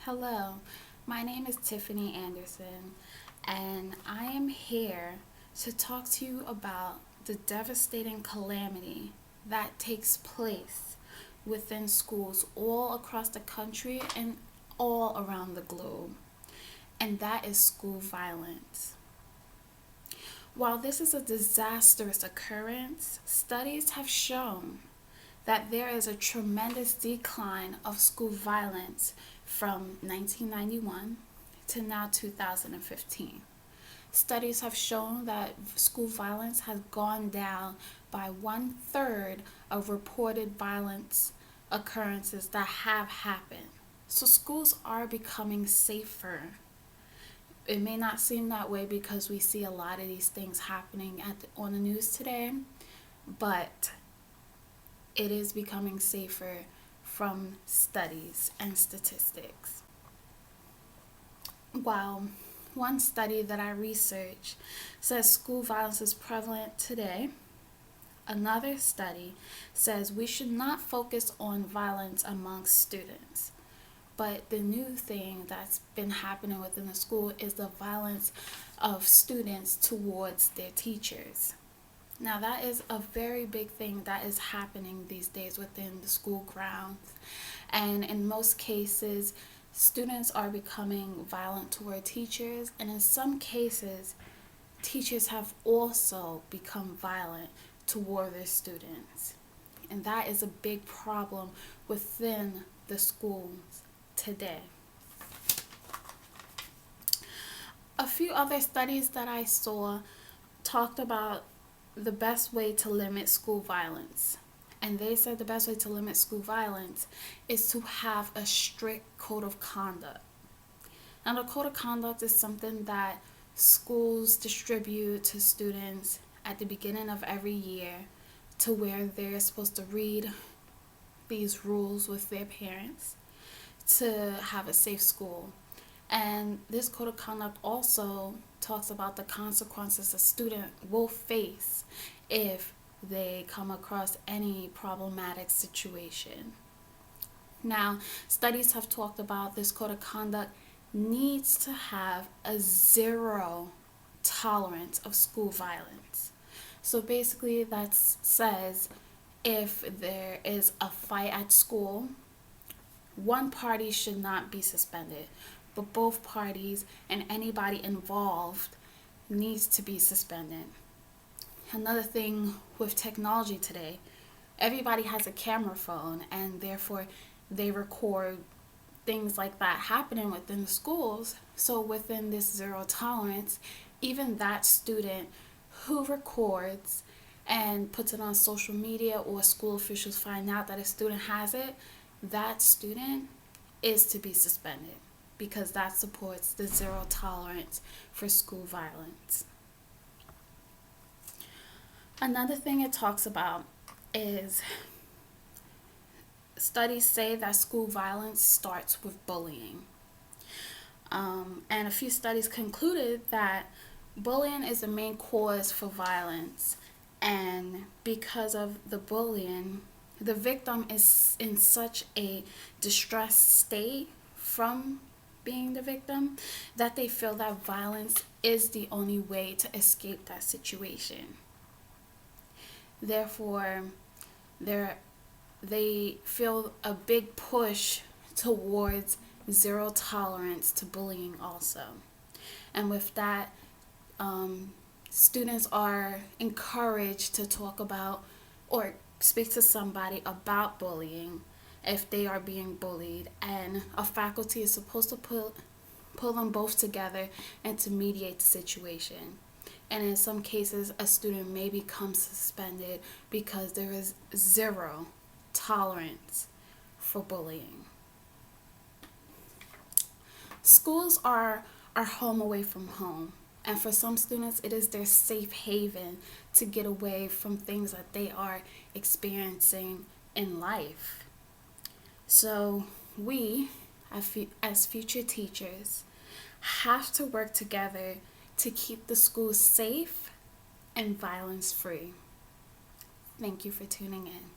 Hello, my name is Tiffany Anderson, and I am here to talk to you about the devastating calamity that takes place within schools all across the country and all around the globe, and that is school violence. While this is a disastrous occurrence, studies have shown that there is a tremendous decline of school violence from 1991 to now 2015. Studies have shown that school violence has gone down by 1/3 of reported violence occurrences that have happened. So schools are becoming safer. It may not seem that way because we see a lot of these things happening on the news today, but it is becoming safer from studies and statistics. While one study that I researched says school violence is prevalent today, another study says we should not focus on violence amongst students. But the new thing that's been happening within the school is the violence of students towards their teachers. Now, that is a very big thing that is happening these days within the school grounds. And in most cases, students are becoming violent toward teachers. And in some cases, teachers have also become violent toward their students. And that is a big problem within the schools today. A few other studies that I saw talked about the best way to limit school violence. And they said the best way to limit school violence is to have a strict code of conduct. Now, the code of conduct is something that schools distribute to students at the beginning of every year, to where they're supposed to read these rules with their parents to have a safe school. And this code of conduct also talks about the consequences a student will face if they come across any problematic situation. Now, studies have talked about this code of conduct needs to have a zero tolerance of school violence. So basically, that says if there is a fight at school, one party should not be suspended, but both parties and anybody involved needs to be suspended. Another thing with technology today, everybody has a camera phone, and therefore they record things like that happening within the schools. So within this zero tolerance, even that student who records and puts it on social media, or school officials find out that a student has it, that student is to be suspended, because that supports the zero tolerance for school violence. Another thing it talks about is studies say that school violence starts with bullying. And a few studies concluded that bullying is the main cause for violence. And because of the bullying, the victim is in such a distressed state from being the victim that they feel that violence is the only way to escape that situation. Therefore, they feel a big push towards zero tolerance to bullying also. And with that, students are encouraged to talk about or speak to somebody about bullying if they are being bullied, and a faculty is supposed to pull them both together and to mediate the situation. And in some cases, a student may become suspended because there is zero tolerance for bullying. Schools are our home away from home. And for some students, it is their safe haven to get away from things that they are experiencing in life. So we, as future teachers, have to work together to keep the schools safe and violence free. Thank you for tuning in.